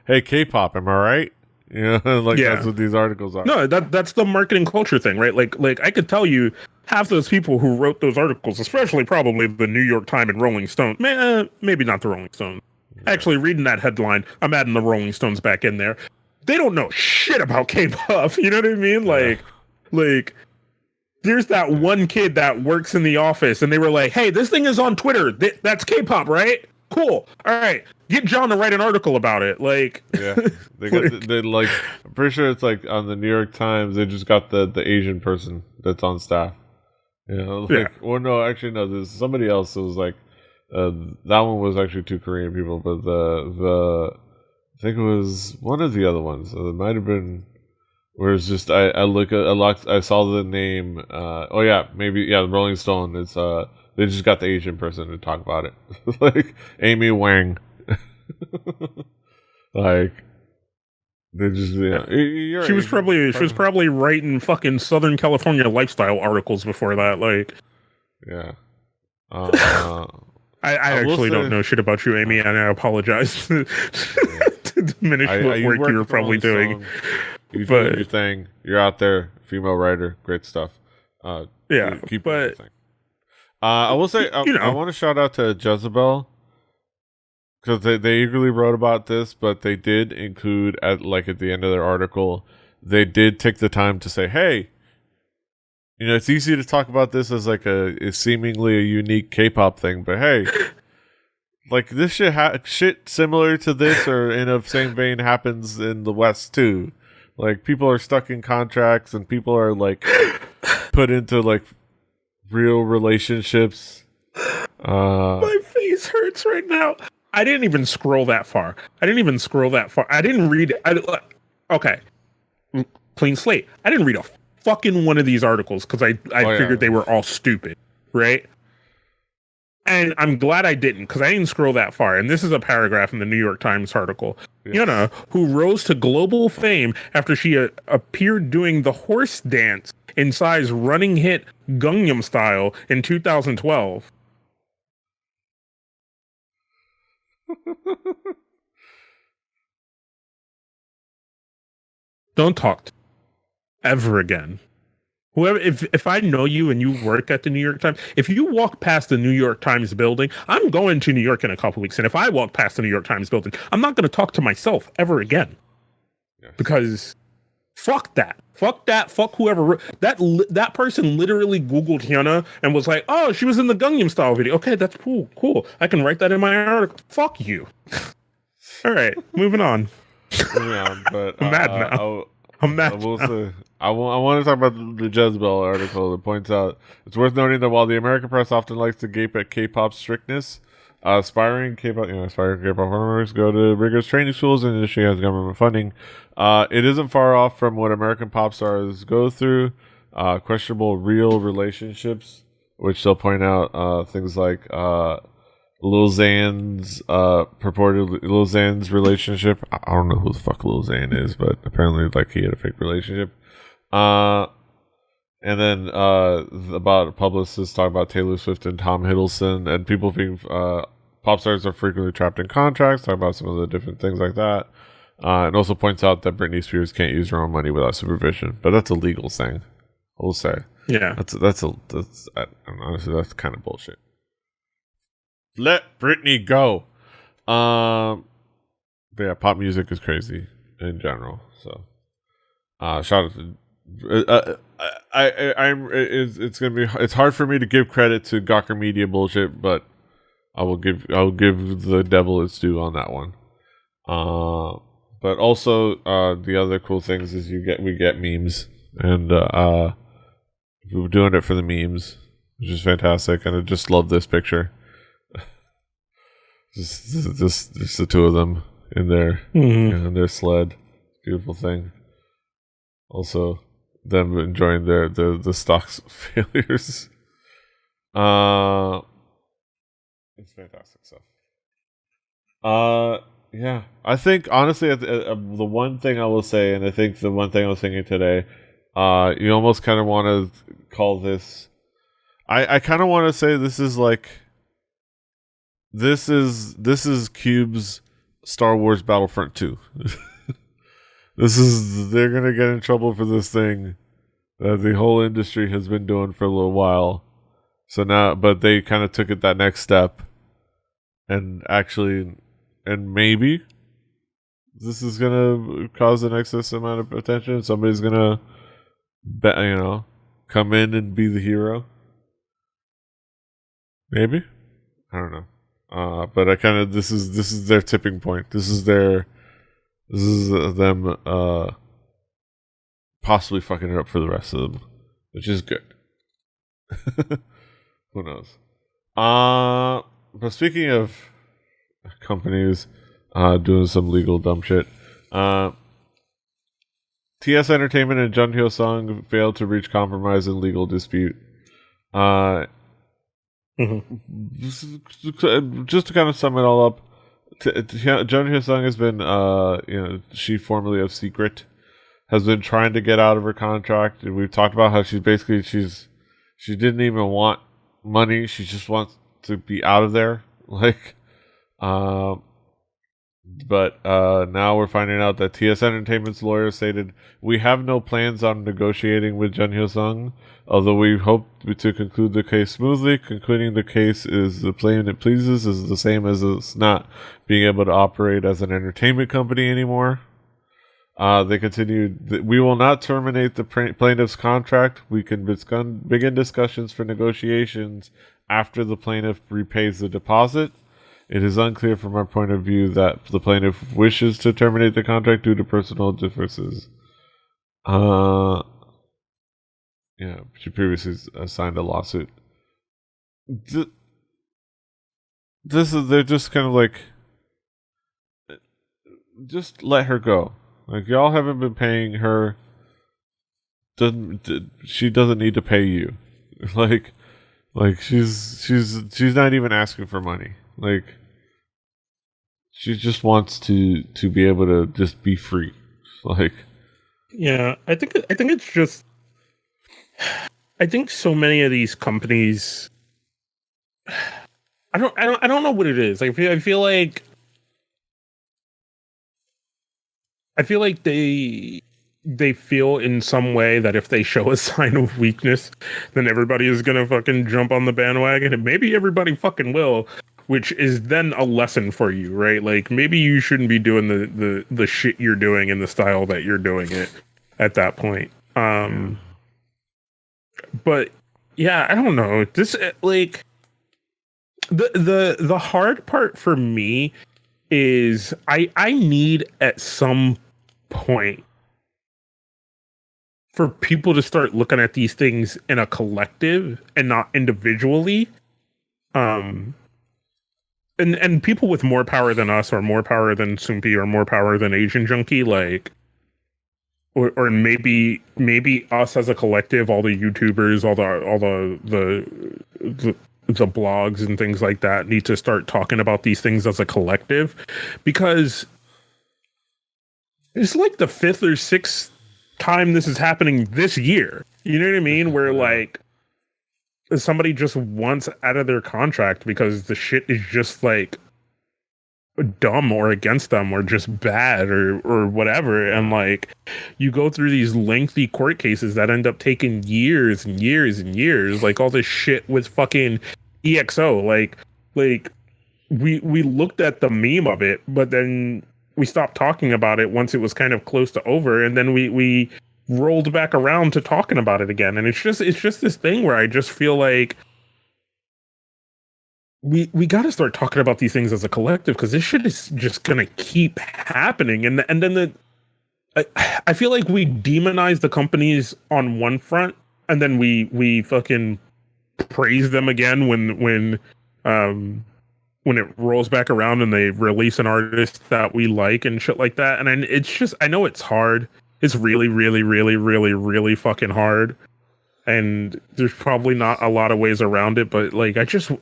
hey K-pop, am I right? Like that's what these articles are. No, that's the marketing culture thing, right? Like I could tell you half those people who wrote those articles, especially probably the New York Times and Rolling Stone. Maybe not the Rolling Stone. Actually, reading that headline, I'm adding the Rolling Stones back in there. They don't know shit about K-pop. You know what I mean? Like. There's that one kid that works in the office, and they were like, hey, this thing is on Twitter. That's K-pop, right? Cool. All right. Get John to write an article about it. Like, they got I'm pretty sure it's like on the New York Times, they just got the Asian person that's on staff. Well, no, actually, no, there's somebody else that was like, that one was actually two Korean people, but I think it was one of the other ones. It might have been. Whereas just I saw the name. The Rolling Stone. It's they just got the Asian person to talk about it, like Amy Wang. Like they just she was probably writing fucking Southern California lifestyle articles before that. Like, I actually don't know shit about you, Amy, and I apologize to diminish what work you were probably doing. You doing your thing. You're out there, female writer, great stuff. Keep doing your thing. I will say, I want to shout out to Jezebel, because they eagerly wrote about this, but they did include at the end of their article, they did take the time to say, hey, it's easy to talk about this as like a seemingly a unique K-pop thing, but hey, like this shit similar to this or in a same vein happens in the West too. Like, people are stuck in contracts, and people are like put into like real relationships. My face hurts right now. I didn't even scroll that far. I didn't read. Okay, clean slate. I didn't read a fucking one of these articles because I figured they were all stupid, right? And I'm glad I didn't, because I didn't scroll that far. And this is a paragraph in the New York Times article. Yes. Who rose to global fame after she appeared doing the horse dance in Psy's running hit Gangnam Style in 2012. Don't talk. ever again. Whoever, if I know you and you work at the New York Times, if you walk past the New York Times building, I'm going to New York in a couple weeks, and if I walk past the New York Times building, I'm not going to talk to myself ever again, because fuck that, fuck whoever that person literally Googled HyunA and was like, oh, she was in the Gangnam Style video. Okay, that's cool. I can write that in my article. Fuck you. All right, moving on. But I'm mad now. I'm mad. I want to talk about the Jezebel article that points out it's worth noting that while the American press often likes to gape at K-pop's strictness, aspiring K-pop performers go to rigorous training schools and the industry has government funding. It isn't far off from what American pop stars go through. Questionable real relationships, which they'll point out things like Lil Xan's Lil Xan's relationship. I don't know who the fuck Lil Xan is, but apparently like he had a fake relationship. And then about publicists talk about Taylor Swift and Tom Hiddleston, and people being pop stars are frequently trapped in contracts. Talk about some of the different things like that. And also points out that Britney Spears can't use her own money without supervision, but that's a legal thing. We'll say, yeah, honestly that's kind of bullshit. Let Britney go. But yeah, pop music is crazy in general. So, shout out to. It's hard for me to give credit to Gawker Media bullshit, but I'll give the devil its due on that one. But also the other cool things is we get memes, and we're doing it for the memes, which is fantastic, and I just love this picture. Just the two of them in there, in their sled. Beautiful thing. Also, them enjoying the stocks failures. It's fantastic stuff. Yeah. I think honestly, the one thing I will say, and I think the one thing I was thinking today, you almost kind of want to call this. I kind of want to say this is like. This is Cube's Star Wars Battlefront 2. They're gonna get in trouble for this thing that the whole industry has been doing for a little while. So now, but they kind of took it that next step, and maybe this is gonna cause an excess amount of attention. Somebody's gonna, come in and be the hero. Maybe, I don't know. But I kind of this is their tipping point. This is them possibly fucking it up for the rest of them, which is good. Who knows? But speaking of companies doing some legal dumb shit, TS Entertainment and Jun Hyosung failed to reach compromise in legal dispute. Just to kind of sum it all up, Jun Hyosung has been, she formerly of Secret, has been trying to get out of her contract, and we've talked about how she didn't even want money; she just wants to be out of there. But now we're finding out that TS Entertainment's lawyer stated, "We have no plans on negotiating with Jun Hyosung, although we hope to conclude the case smoothly. Concluding the case is the plaintiff pleases is the same as us not being able to operate as an entertainment company anymore." They continued, "We will not terminate the plaintiff's contract. We can begin discussions for negotiations after the plaintiff repays the deposit. It is unclear from our point of view that the plaintiff wishes to terminate the contract due to personal differences." She previously signed a lawsuit. They're just kind of like, just let her go. Like, y'all haven't been paying her. She doesn't need to pay you. like she's not even asking for money. Like, she just wants to be able to just be free. Like, yeah, I think it's just, I think so many of these companies, I don't know what it is. I feel like they they feel in some way that if they show a sign of weakness, then everybody is gonna fucking jump on the bandwagon, and maybe everybody fucking will, which is then a lesson for you, right? Like maybe you shouldn't be doing the shit you're doing in the style that you're doing it at that point. But yeah, I don't know. This like the hard part for me is I need at some point for people to start looking at these things in a collective and not individually. And people with more power than us, or more power than Soompi, or more power than Asian Junkie, like, or maybe us as a collective, all the YouTubers, all the blogs and things like that, need to start talking about these things as a collective, because it's like the 5th or 6th time this is happening this year. You know what I mean? Where like somebody just wants out of their contract because the shit is just like dumb or against them or just bad or whatever, and like you go through these lengthy court cases that end up taking years and years and years, like all this shit with fucking EXO. Like we looked at the meme of it, but then we stopped talking about it once it was kind of close to over, and then we rolled back around to talking about it again. And it's just this thing where I just feel like we got to start talking about these things as a collective, because this shit is just gonna keep happening. And then I feel like we demonize the companies on one front, and then we fucking praise them again when it rolls back around and they release an artist that we like and shit like that. And it's just, I know it's hard. It's really, really, really, really, really fucking hard. And there's probably not a lot of ways around it, but like, I just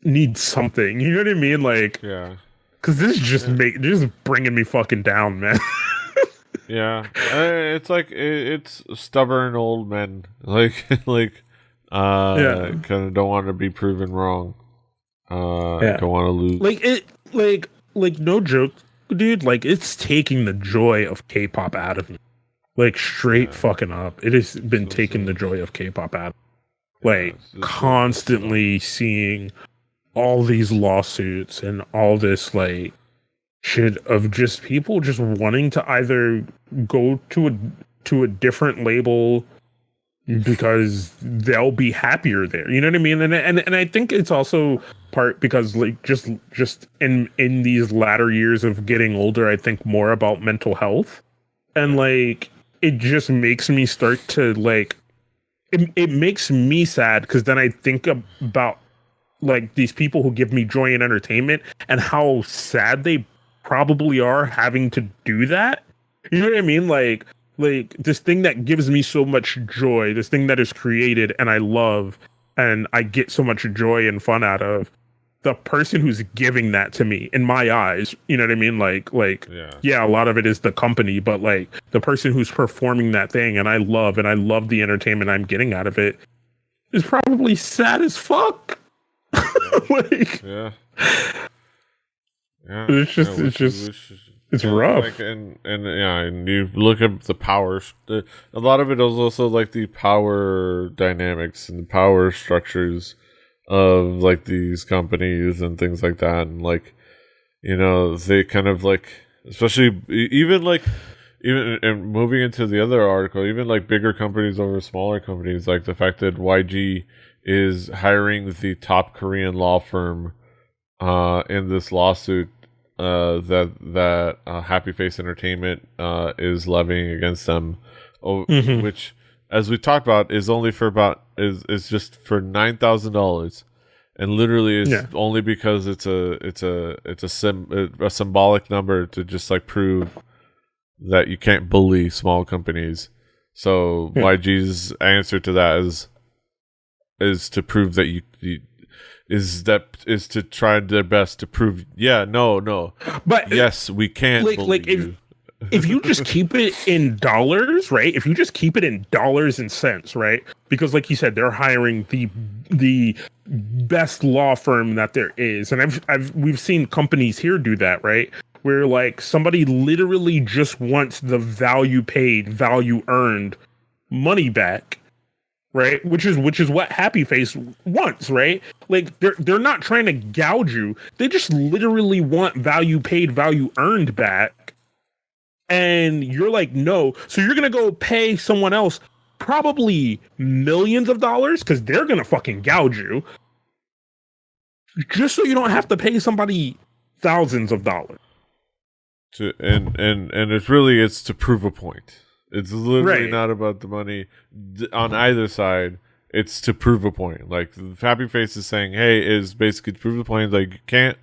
need something. You know what I mean? Like, yeah. Cause this just bringing me fucking down, man. Yeah. It's like, it's stubborn old men. Like, kind of don't want to be proven wrong. Don't want to lose. Like no joke, dude. Like it's taking the joy of K-pop out of me. Like straight fucking up. It has been taking the joy of K-pop out. Like constantly seeing all these lawsuits and all this like shit of just people just wanting to either go to a different label because they'll be happier there. You know what I mean? And I think it's also part because like just in these latter years of getting older, I think more about mental health, and like it just makes me start to like it makes me sad, because then I think about like these people who give me joy and entertainment and how sad they probably are having to do that. You know what I mean? Like this thing that gives me so much joy, this thing that is created and I love and I get so much joy and fun out of, the person who's giving that to me, in my eyes, you know what I mean? Like yeah, a lot of it is the company, but like the person who's performing that thing and I love the entertainment I'm getting out of it is probably sad as fuck. Like it's rough. Like, and you look at the powers. A lot of it is also like the power dynamics and the power structures of like these companies and things like that, and like they kind of like, especially even and moving into the other article, even like bigger companies over smaller companies, like the fact that YG is hiring the top Korean law firm in this lawsuit that Happy Face Entertainment is levying against them, which, as we talked about, is only for is just for $9,000, and literally is only because it's a symbolic number to just like prove that you can't bully small companies. So YG's answer to that is to prove that you is to try their best to prove no, but yes, we can bully you. If you just keep it in dollars, right? If you just keep it in dollars and cents, right? Because like you said, they're hiring the best law firm that there is. And we've seen companies here do that, right? where like somebody literally just wants the value paid, value earned money back, right? Which is what Happy Face wants, right? Like they're not trying to gouge you. They just literally want value paid, value earned back. And you're like, no. So you're gonna go pay someone else probably millions of dollars because they're gonna fucking gouge you, just so you don't have to pay somebody thousands of dollars. And it's to prove a point. It's literally Right. not about the money on either side. It's to prove a point. Like Happy Face is saying, hey, is basically to prove the point. Like you can't,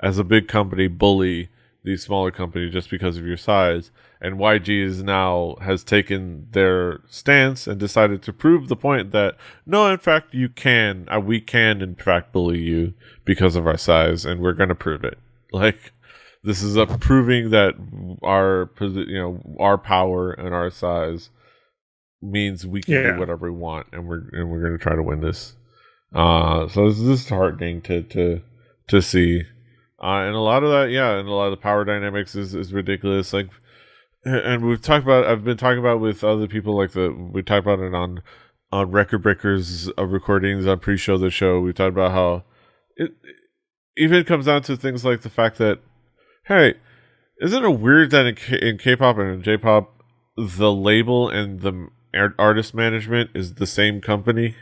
as a big company, bully these smaller companies just because of your size. And YG has taken their stance and decided to prove the point that no, in fact, we can in fact bully you because of our size, and we're gonna prove it. Like this is proving that our power and our size means we can do whatever we want, and we're gonna try to win this. So this is heartening to see. And a lot of that, and a lot of the power dynamics is ridiculous. Like, and I've been talking about with other people, like we talked about it on Record Breakers recordings on pre-show the show. We talked about how it even comes down to things like the fact that, hey, isn't it weird that in K-pop and in J-pop, the label and the artist management is the same company?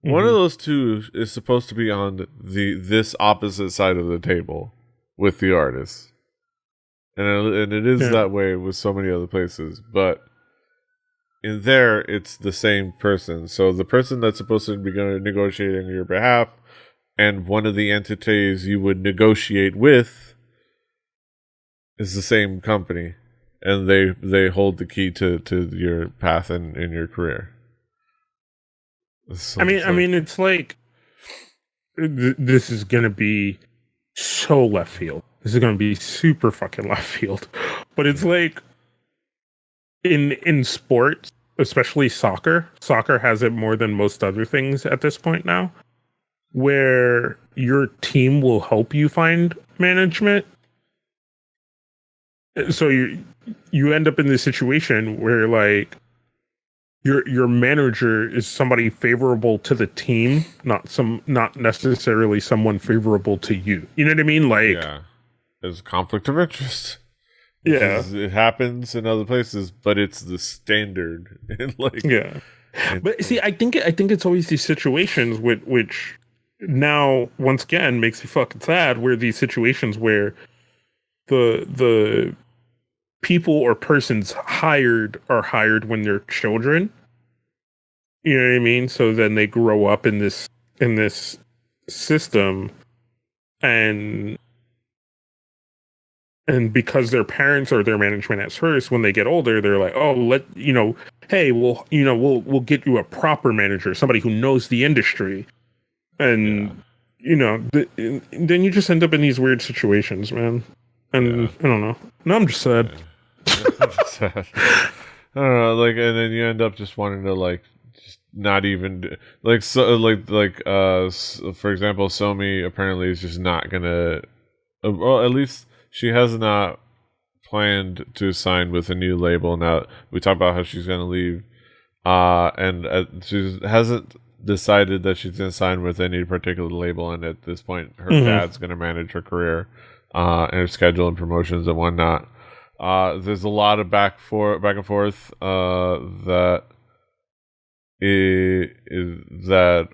One of those two is supposed to be on this opposite side of the table with the artist, and it is that way with so many other places. But in there, it's the same person. So the person that's supposed to be going to negotiate on your behalf, and one of the entities you would negotiate with, is the same company, and they hold the key to your path in your career. I mean, it's like this is gonna be so left field. This is gonna be super fucking left field. But it's like in sports, especially soccer has it more than most other things at this point now, where your team will help you find management. So you end up in this situation where like your manager is somebody favorable to the team, not necessarily someone favorable to you. You know what I mean? Like, there's a conflict of interest. Yeah, it happens in other places, but it's the standard. But see, I think it's always these situations which now once again makes me fucking sad. Where these situations where the people or persons are hired when they're children. You know what I mean? So then they grow up in this system, and because their parents or their management at first, when they get older, they're like, oh, hey, we'll get you a proper manager, somebody who knows the industry, and then you just end up in these weird situations, man. And I don't know. No, I'm just sad. Sad. I don't know, like, and then you end up just wanting to like just not even like so for example, Somi apparently is just not gonna, well, at least she has not planned to sign with a new label. Now we talked about how she's gonna leave, and she hasn't decided that she's gonna sign with any particular label, and at this point her dad's gonna manage her career and her schedule and promotions and whatnot. There's a lot of back and forth that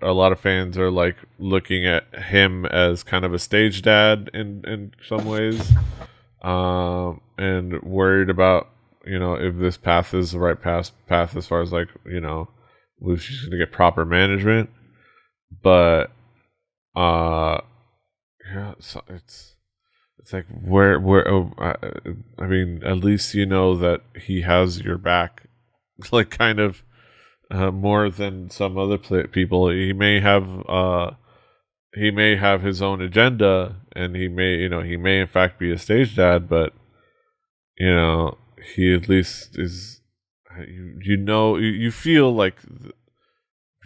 a lot of fans are like looking at him as kind of a stage dad in some ways, and worried about if this path is the right path as far as like if she's gonna get proper management. But so it's like where I mean, at least that he has your back, like kind of more than some other people. He may have his own agenda, and he may in fact be a stage dad, but he at least is you feel like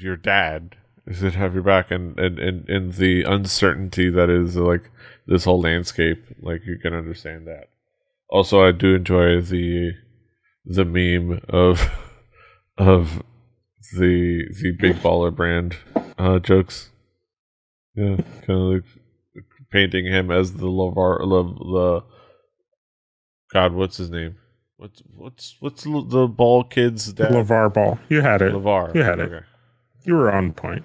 your dad Is it have your back and the uncertainty that is like this whole landscape. Like you can understand that. Also, I do enjoy the meme of the big baller brand jokes. Yeah, kind of like painting him as the God, what's his name? What's the ball kid's dad? LeVar Ball. You had it. LeVar. You had it. Okay. You were on point.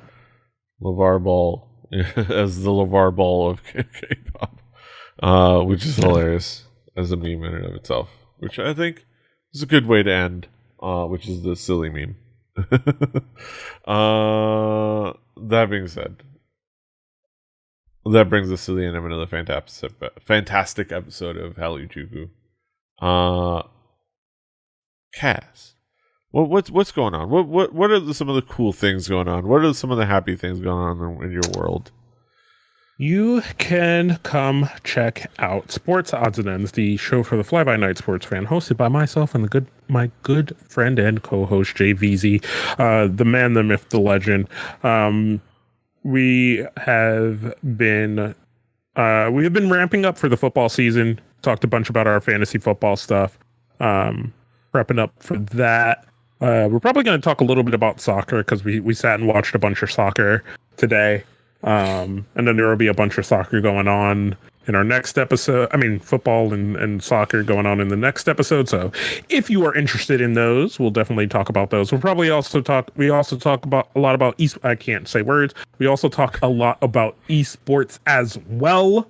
LeVar Ball as the LeVar Ball of K-pop, which is hilarious as a meme in and of itself. Which I think is a good way to end, which is the silly meme. That being said, that brings us to the end of another fantastic episode of Hallyujuku. Cass, what's going on? What are some of the cool things going on? What are some of the happy things going on in your world? You can come check out Sports Odds and Ends, the show for the fly-by-night sports fan, hosted by myself and my good friend and co-host JVZ, the man, the myth, the legend. We have been ramping up for the football season. Talked a bunch about our fantasy football stuff. Prepping up for that. We're probably going to talk a little bit about soccer because we sat and watched a bunch of soccer today. And then there will be a bunch of soccer going on in our next episode. I mean, football and soccer going on in the next episode. So if you are interested in those, we'll definitely talk about those. We also talk about a lot about I can't say words. We also talk a lot about esports as well.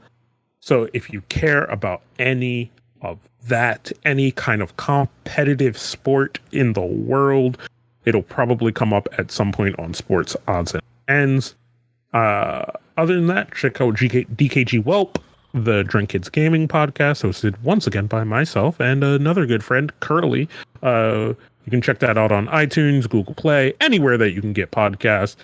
So if you care about any of that, any kind of competitive sport in the world, it'll probably come up at some point on Sports Odds and Ends. Other than that, check out DKG Welp, the Drink Kids Gaming podcast, hosted once again by myself and another good friend, Curly. You can check that out on iTunes, Google Play, anywhere that you can get podcasts.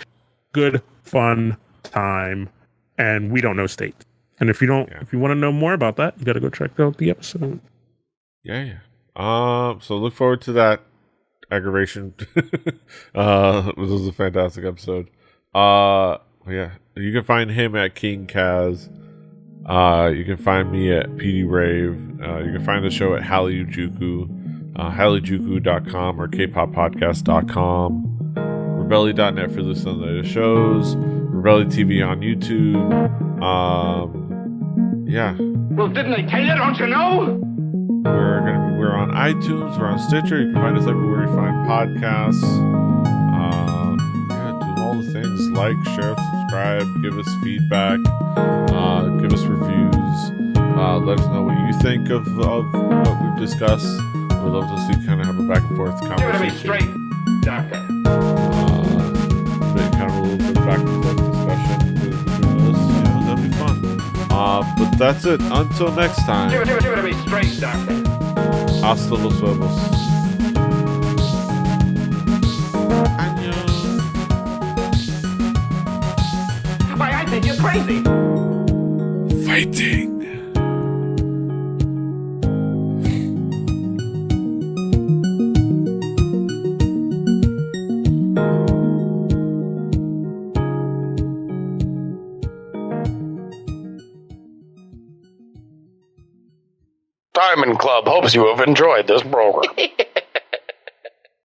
Good, fun time, and we don't know states. And if you want to know more about that, you got to go check out the episode. Yeah. So look forward to that aggravation. This was a fantastic episode. Yeah, you can find him at King Kaz. You can find me at PD Rave. You can find the show at Hallyujuku, Hallyujuku.com or kpoppodcast.com. Rebelli.net for listening to the shows. Rebelli TV on YouTube. Yeah. Well, didn't I tell you? Don't you know? We're on iTunes. We're on Stitcher. You can find us everywhere you find podcasts. All the things, like, share, subscribe, give us feedback, give us reviews, let us know what you think of what we've discussed. We'd love to see kind of have a back and forth conversation. Give it to me straight, Doctor. Kind of a little bit back and forth discussion between us. That'd be fun. But that's it. Until next time. Give it to me straight, Doctor. Hasta los huevos. You're crazy. Fighting. Diamond Club hopes you have enjoyed this program.